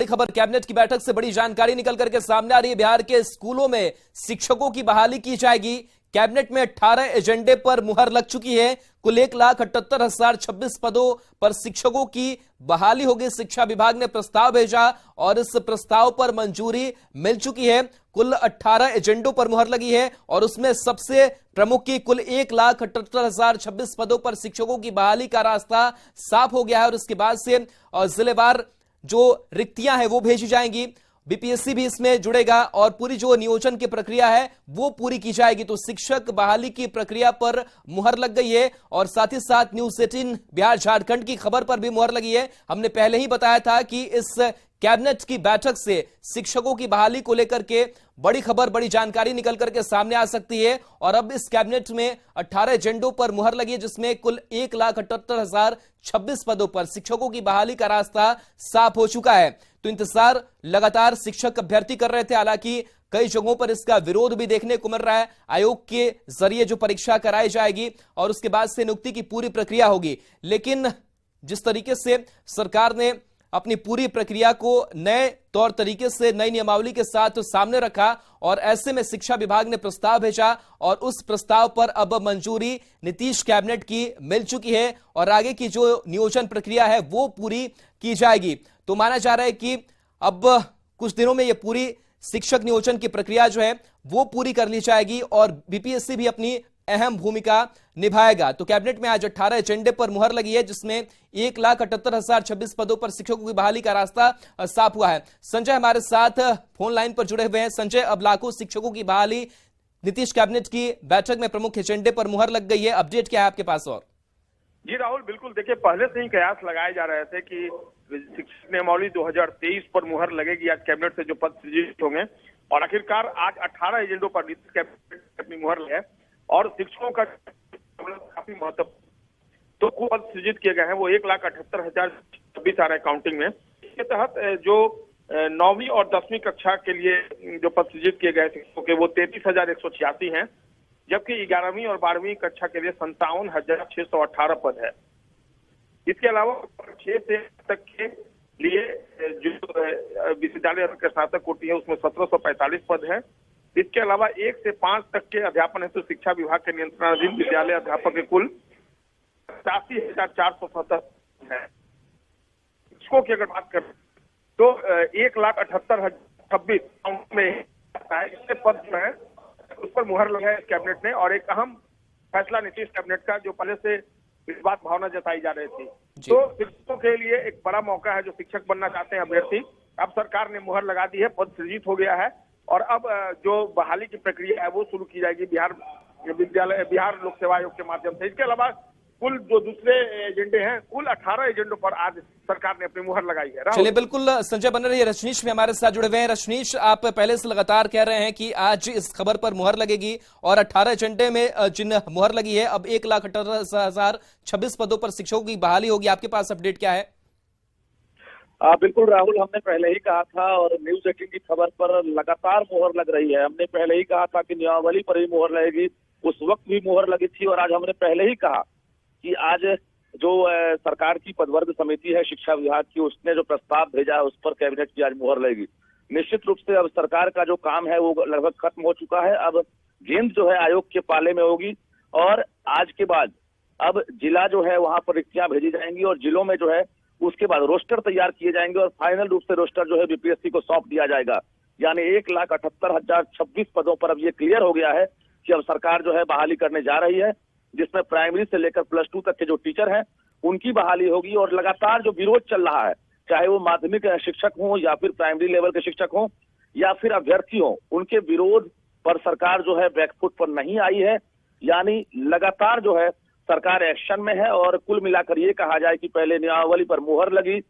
खबर कैबिनेट की बैठक से बड़ी जानकारी निकल करके सामने आ रही है। बिहार के स्कूलों में शिक्षकों की बहाली की जाएगी। कैबिनेट में 18 एजेंडे पर मुहर लग चुकी है। कुल 1,78,026 पदों पर शिक्षकों की बहाली होगी। शिक्षा विभाग ने प्रस्ताव भेजा और इस प्रस्ताव पर मंजूरी मिल चुकी है। कुल 18 एजेंडों पर मुहर लगी है और उसमें सबसे प्रमुख की कुल 1,78,026 पदों पर शिक्षकों की बहाली का रास्ता साफ हो गया है और इसके बाद से जिलेवार जो रिक्तियां हैं वो भेजी जाएंगी। बीपीएससी भी इसमें जुड़ेगा और पूरी जो नियोजन की प्रक्रिया है वो पूरी की जाएगी। तो शिक्षक बहाली की प्रक्रिया पर मुहर लग गई है और साथ ही साथ न्यूज़ 18 बिहार झारखंड की खबर पर भी मुहर लगी है। हमने पहले ही बताया था कि इस कैबिनेट की बैठक से शिक्षकों की बहाली को लेकर के बड़ी खबर, बड़ी जानकारी निकल करके सामने आ सकती है। और अब इस कैबिनेट में 18 एजेंडों पर मुहर लगी है, जिसमें कुल 1,78,026 पदों पर शिक्षकों की बहाली का रास्ता साफ हो चुका है। तो इंतजार लगातार शिक्षक अभ्यर्थी कर रहे थे। हालांकि कई जगहों पर इसका विरोध भी देखने को मिल रहा है। आयोग के जरिए जो परीक्षा कराई जाएगी और उसके बाद से नियुक्ति की पूरी प्रक्रिया होगी। लेकिन जिस तरीके से सरकार ने अपनी पूरी प्रक्रिया को नए तौर तरीके से नई नियमावली के साथ सामने रखा और ऐसे में शिक्षा विभाग ने प्रस्ताव भेजा और उस प्रस्ताव पर अब मंजूरी नीतीश कैबिनेट की मिल चुकी है और आगे की जो नियोजन प्रक्रिया है वो पूरी की जाएगी। तो माना जा रहा है कि अब कुछ दिनों में ये पूरी शिक्षक नियोजन की प्रक्रिया जो है वो पूरी कर ली जाएगी और बीपीएससी भी अपनी अहम भूमिका निभाएगा। तो कैबिनेट में आज 18 एजेंडे पर मुहर लगी है, जिसमें 1,78,026 पदों पर शिक्षकों की बहाली का रास्ता साफ हुआ है। संजय हमारे साथ फोन लाइन पर जुड़े हुए हैं। संजय, अब लाखों शिक्षकों की बहाली नीतीश कैबिनेट की बैठक में प्रमुख एजेंडे पर मुहर लग गई है। अपडेट क्या है आपके पास? और जी राहुल, बिल्कुल देखिए, पहले से ही कयास लगाए जा रहे थे कि शिक्षक नियमावली 2023 पर मुहर लगेगी। आज कैबिनेट से जो पद सृजित होंगे और आखिरकार आज 18 एजेंडों पर नीतीश कैबिनेट अपनी मुहर लगे और शिक्षकों का काफी महत्व। तो कुल पद सृजित किए गए हैं वो 1,78,026 आ रहे हैं काउंटिंग में। इसके तहत जो 9वीं और 10वीं कक्षा के लिए जो पद सृजित किए गए शिक्षकों के वो 33,186 हैं, जबकि 11वीं और 12वीं कक्षा के लिए 57,618 पद है। इसके अलावा 6 से तक के लिए जो विश्वविद्यालय के स्नातक कोटि है उसमें 1745 पद है। इसके अलावा 1 से 5 तक के अध्यापन हेतु शिक्षा विभाग के नियंत्रणाधीन विद्यालय अध्यापक के कुल 85,470 है। शिक्षकों की अगर बात करें तो 1,78,026 में इससे पद जो है उस पर मुहर लगा है कैबिनेट ने। और एक अहम फैसला नीतीश कैबिनेट का, जो पहले से इस बात भावना जताई जा रही थी। तो शिक्षकों के लिए एक बड़ा मौका है, जो शिक्षक बनना चाहते हैं अभ्यर्थी। अब सरकार ने मुहर लगा दी है, पद सृजित हो गया है और अब जो बहाली की प्रक्रिया है वो शुरू की जाएगी बिहार लोक सेवा आयोग के माध्यम से। इसके अलावा कुल जो दूसरे एजेंडे हैं, कुल 18 एजेंडों पर आज सरकार ने अपनी मुहर लगाई है। चलिए, बिल्कुल संजय बन रही है। रजनीश भी हमारे साथ जुड़े हुए हैं। रजनीश, आप पहले से लगातार कह रहे हैं कि आज इस खबर पर मुहर लगेगी और 18 एजेंडे में जिन मुहर लगी है, अब 1,78,026 पदों पर शिक्षकों की बहाली होगी। आपके पास अपडेट क्या है? बिल्कुल राहुल, हमने पहले ही कहा था और न्यूज़ 18 की खबर पर लगातार मुहर लग रही है। हमने पहले ही कहा था कि नियमावली पर भी मुहर लगेगी, उस वक्त भी मुहर लगी थी और आज हमने पहले ही कहा कि आज जो सरकार की पदवर्ग समिति है शिक्षा विभाग की, उसने जो प्रस्ताव भेजा है उस पर कैबिनेट की आज मुहर लगेगी। निश्चित रूप से अब सरकार का जो काम है वो लगभग खत्म हो चुका है। अब गेंद जो है आयोग के पाले में होगी और आज के बाद अब जिला जो है वहां पर रिक्तियां भेजी जाएंगी और जिलों में जो है उसके बाद रोस्टर तैयार किए जाएंगे और फाइनल रूप से रोस्टर जो है बीपीएससी को सौंप दिया जाएगा। यानी 1,78,026 पदों पर अब ये क्लियर हो गया है कि अब सरकार जो है बहाली करने जा रही है, जिसमें प्राइमरी से लेकर +2 तक के जो टीचर हैं उनकी बहाली होगी। और लगातार जो विरोध चल रहा है, चाहे वो माध्यमिक शिक्षक हो या फिर प्राइमरी लेवल के शिक्षक हो या फिर अभ्यर्थी हो, उनके विरोध पर सरकार जो है बैकफुट पर नहीं आई है। यानी लगातार जो है सरकार एक्शन में है और कुल मिलाकर ये कहा जाए कि पहले नियमावली पर मुहर लगी,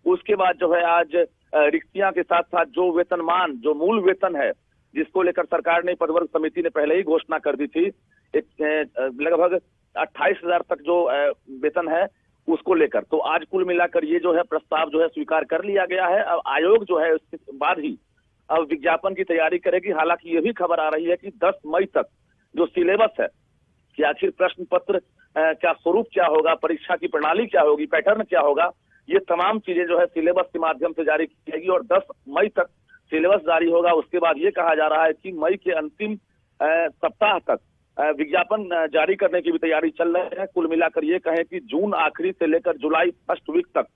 उसके बाद जो है आज रिक्तियां के साथ साथ जो वेतनमान, जो मूल वेतन है जिसको लेकर सरकार ने पदवर्ग समिति ने पहले ही घोषणा कर दी थी, लगभग 28,000 तक जो वेतन है उसको लेकर, तो आज कुल मिलाकर ये जो है प्रस्ताव जो है स्वीकार कर लिया गया है। अब आयोग जो है उसके बाद ही अब विज्ञापन की तैयारी करेगी। हालांकि ये भी खबर आ रही है कि 10 मई तक जो सिलेबस है कि आखिर प्रश्न पत्र क्या स्वरूप क्या होगा, परीक्षा की प्रणाली क्या होगी, पैटर्न क्या होगा, ये तमाम चीजें जो है सिलेबस के माध्यम से जारी की जाएगी और 10 मई तक सिलेबस जारी होगा। उसके बाद ये कहा जा रहा है कि मई के अंतिम सप्ताह तक विज्ञापन जारी करने की भी तैयारी चल रही है। कुल मिलाकर ये कहें कि जून आखिरी से लेकर जुलाई फर्स्ट वीक तक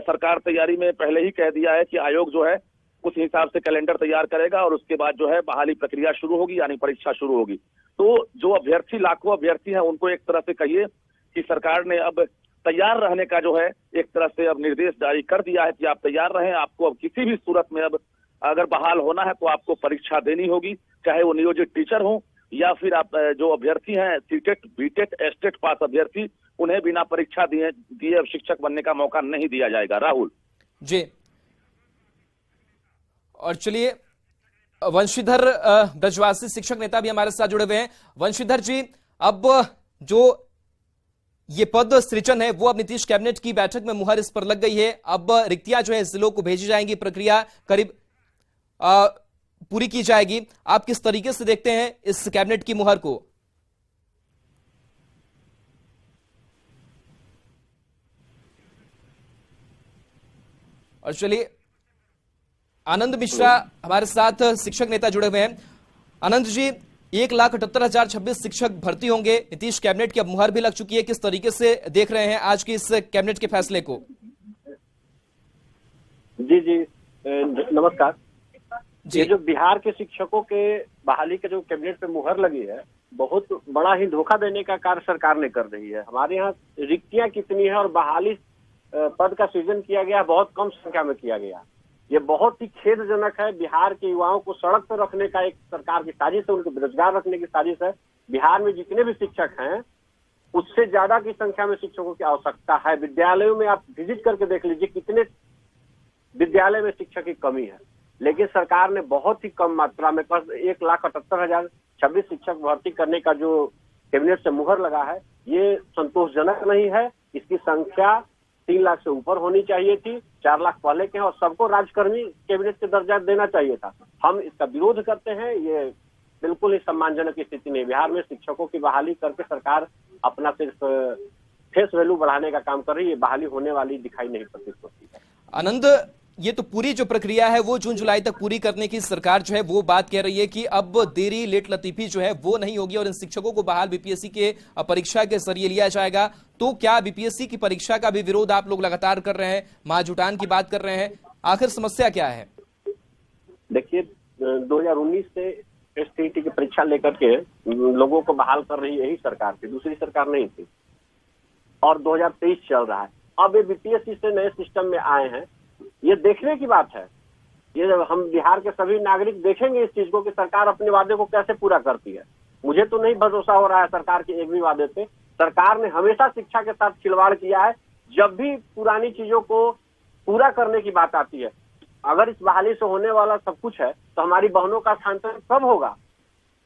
सरकार तैयारी में पहले ही कह दिया है कि आयोग जो है उस हिसाब से कैलेंडर तैयार करेगा और उसके बाद जो है बहाली प्रक्रिया शुरू होगी, यानी परीक्षा शुरू होगी। तो जो अभ्यर्थी, लाखों अभ्यर्थी हैं, उनको एक तरह से कहिए कि सरकार ने अब तैयार रहने का जो है एक तरह से अब निर्देश जारी कर दिया है कि आप तैयार रहें। आपको अब किसी भी सूरत में अब अगर बहाल होना है तो आपको परीक्षा देनी होगी, चाहे वो नियोजित टीचर हो या फिर आप जो अभ्यर्थी हैं सीटेट, बीटेट, एस्टेट पास अभ्यर्थी, उन्हें बिना परीक्षा दिए अब शिक्षक बनने का मौका नहीं दिया जाएगा। राहुल जी, और चलिए वंशीधर ब्रजवासी शिक्षक नेता भी हमारे साथ जुड़े हुए हैं। वंशीधर जी, अब जो ये पद सृजन है वो अब नीतीश कैबिनेट की बैठक में मुहर इस पर लग गई है। अब रिक्तियां जो है जिलों को भेजी जाएंगी, प्रक्रिया करीब पूरी की जाएगी। आप किस तरीके से देखते हैं इस कैबिनेट की मुहर को? और चलिए आनंद मिश्रा हमारे साथ शिक्षक नेता जुड़े हुए हैं। आनंद जी, 1,78,026 शिक्षक भर्ती होंगे, नीतीश कैबिनेट की अब मुहर भी लग चुकी है, किस तरीके से देख रहे हैं आज की इस कैबिनेट के फैसले को? जी नमस्कार जी। ये जो बिहार के शिक्षकों के बहाली के जो कैबिनेट पे मुहर लगी है, बहुत बड़ा ही धोखा देने का कार्य सरकार ने कर रही है। हमारे यहाँ रिक्तियां कितनी है और बहाली पद का सृजन किया गया, बहुत कम संख्या में किया गया। ये बहुत ही खेदजनक है। बिहार के युवाओं को सड़क पर रखने का एक सरकार की साजिश है, उनको बेरोजगार रखने की साजिश है। बिहार में जितने भी शिक्षक हैं उससे ज्यादा की संख्या में शिक्षकों की आवश्यकता है। विद्यालयों में आप विजिट करके देख लीजिए कितने विद्यालय में शिक्षक की कमी है, लेकिन सरकार ने बहुत ही कम मात्रा में 1,78,026 शिक्षक भर्ती करने का जो कैबिनेट से मुहर लगा है, ये संतोषजनक नहीं है। इसकी संख्या 3 लाख से ऊपर होनी चाहिए थी, 4 लाख पहले के हैं और सबको राजकर्मी कैबिनेट के दर्जा देना चाहिए था। हम इसका विरोध करते हैं। ये बिल्कुल ही सम्मानजनक स्थिति नहीं। बिहार में शिक्षकों की बहाली करके सरकार अपना सिर्फ फेस वैल्यू बढ़ाने का काम कर रही है, बहाली होने वाली दिखाई नहीं प्रतीत होती है। आनंद, ये तो पूरी जो प्रक्रिया है वो जून जुलाई तक पूरी करने की सरकार जो है वो बात कह रही है कि अब देरी लेट लतीफी जो है वो नहीं होगी और इन शिक्षकों को बहाल बीपीएससी के परीक्षा के जरिए लिया जाएगा। तो क्या बीपीएससी की परीक्षा का भी विरोध आप लोग लगातार कर रहे हैं, महाजुटान की बात कर रहे हैं, आखिर समस्या क्या है? देखिए, 2019 से एसटीईटी की परीक्षा लेकर के लोगों को बहाल कर रही यही सरकार थी, दूसरी सरकार नहीं थी। और 2023 चल रहा है, अब ये बीपीएससी से नए सिस्टम में आए हैं। ये देखने की बात है, ये हम बिहार के सभी नागरिक देखेंगे इस चीज को कि सरकार अपने वादे को कैसे पूरा करती है। मुझे तो नहीं भरोसा हो रहा है सरकार के एक भी वादे पे। सरकार ने हमेशा शिक्षा के साथ खिलवाड़ किया है। जब भी पुरानी चीजों को पूरा करने की बात आती है, अगर इस बहाली से होने वाला सब कुछ है तो हमारी बहनों का स्थानांतरण कब होगा?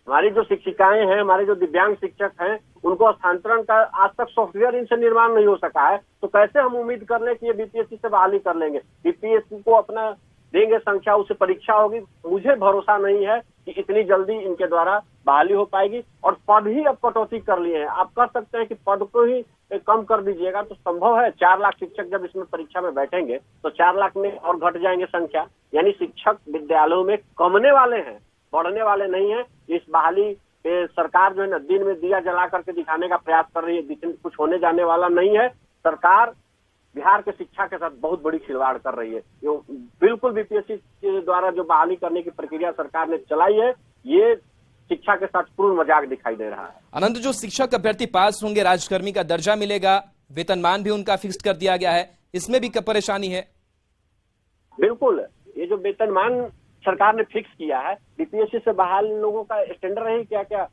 हमारी जो शिक्षिकाएं हैं, हमारे जो दिव्यांग शिक्षक हैं, उनको स्थानांतरण का आज तक सॉफ्टवेयर इनसे निर्माण नहीं हो सका है, तो कैसे हम उम्मीद कर लें कि ये बीपीएससी से बहाली कर लेंगे? बीपीएससी को अपना देंगे संख्या, उससे परीक्षा होगी। मुझे भरोसा नहीं है कि इतनी जल्दी इनके द्वारा बहाली हो पाएगी। और पद ही अब कटौती कर लिए हैं। आप कह सकते हैं कि पद को ही कम कर दीजिएगा तो संभव है। 4 लाख शिक्षक जब इसमें परीक्षा में बैठेंगे तो 4 लाख में और घट जाएंगे संख्या, यानी शिक्षक विद्यालयों में कमने वाले हैं, बढ़ने वाले नहीं है। इस बहाली पे सरकार जो है न दिन में दिया जला करके दिखाने का प्रयास कर रही है, कुछ होने जाने वाला नहीं है। सरकार बिहार के शिक्षा के साथ बहुत बड़ी खिलवाड़ कर रही है। बिल्कुल बीपीएससी के द्वारा जो बहाली करने की प्रक्रिया सरकार ने चलाई है, ये शिक्षा के साथ पूर्ण मजाक दिखाई दे रहा है। अनंत, जो शिक्षक अभ्यर्थी पास होंगे राजकर्मी का दर्जा मिलेगा, वेतनमान भी उनका फिक्स कर दिया गया है, इसमें भी परेशानी है? बिल्कुल, ये जो वेतनमान सरकार ने फिक्स किया है, बीपीएससी से बहाल लोगों का स्टैंडर्ड है क्या? क्या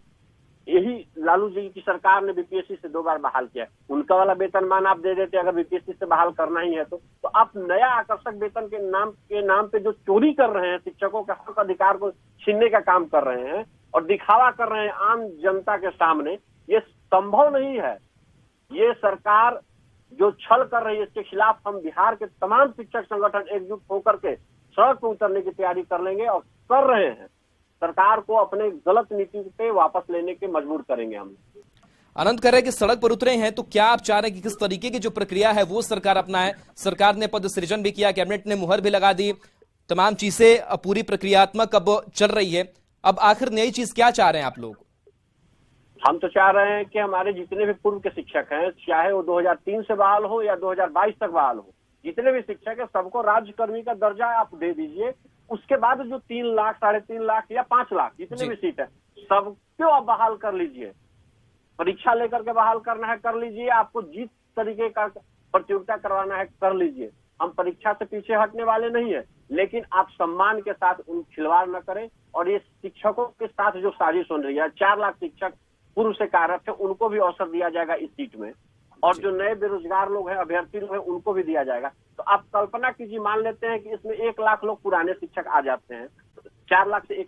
यही लालू जी की सरकार ने बीपीएससी से 2 बार बहाल किया है। उनका वाला वेतनमान आप दे देते अगर बीपीएससी से बहाल करना ही है तो आप नया आकर्षक वेतन के नाम पे जो चोरी कर रहे हैं, शिक्षकों के हक अधिकार को छीनने का काम कर रहे हैं और दिखावा कर रहे हैं आम जनता के सामने, ये संभव नहीं है। ये सरकार जो छल कर रही है इसके खिलाफ हम बिहार के तमाम शिक्षक संगठन एकजुट होकर के सड़क पर उतरने की तैयारी कर लेंगे और कर रहे हैं। सरकार को अपने गलत नीति पे वापस लेने के मजबूर करेंगे हम। अनंत कह रहे हैं कि सड़क पर उतरे हैं, तो क्या आप चाह रहे हैं कि किस तरीके की जो प्रक्रिया है वो सरकार अपनाए? सरकार ने पद सृजन भी किया, कैबिनेट ने मुहर भी लगा दी, तमाम चीजें पूरी प्रक्रियात्मक अब चल रही है। अब आखिर नई चीज क्या चाह रहे हैं आप लोग? हम तो चाह रहे हैं कि हमारे जितने भी पूर्व के शिक्षक हैं, चाहे वो 2003 से बहाल हो या 2022 तक बहाल हो, जितने भी शिक्षक हैं सबको राज्यकर्मी का दर्जा आप दे दीजिए। उसके बाद जो 3 लाख, 3.5 लाख या 5 लाख जितने भी सीट है सबको आप बहाल कर लीजिए। परीक्षा लेकर के बहाल करना है कर लीजिए, आपको जिस तरीके का प्रतियोगिता करवाना है कर लीजिए। हम परीक्षा से पीछे हटने वाले नहीं है, लेकिन आप सम्मान के साथ उन खिलवाड़ न करें। और ये शिक्षकों के साथ जो साजिश हो रही है, 4 लाख शिक्षक पूर्व से कार्यरत है, उनको भी अवसर दिया जाएगा इस सीट में, और जो नए बेरोजगार लोग हैं, अभ्यर्थी लोग हैं, उनको भी दिया जाएगा। तो आप कल्पना कीजिए, मान लेते हैं कि इसमें 1 लाख लोग पुराने शिक्षक आ जाते हैं, 4 लाख से 1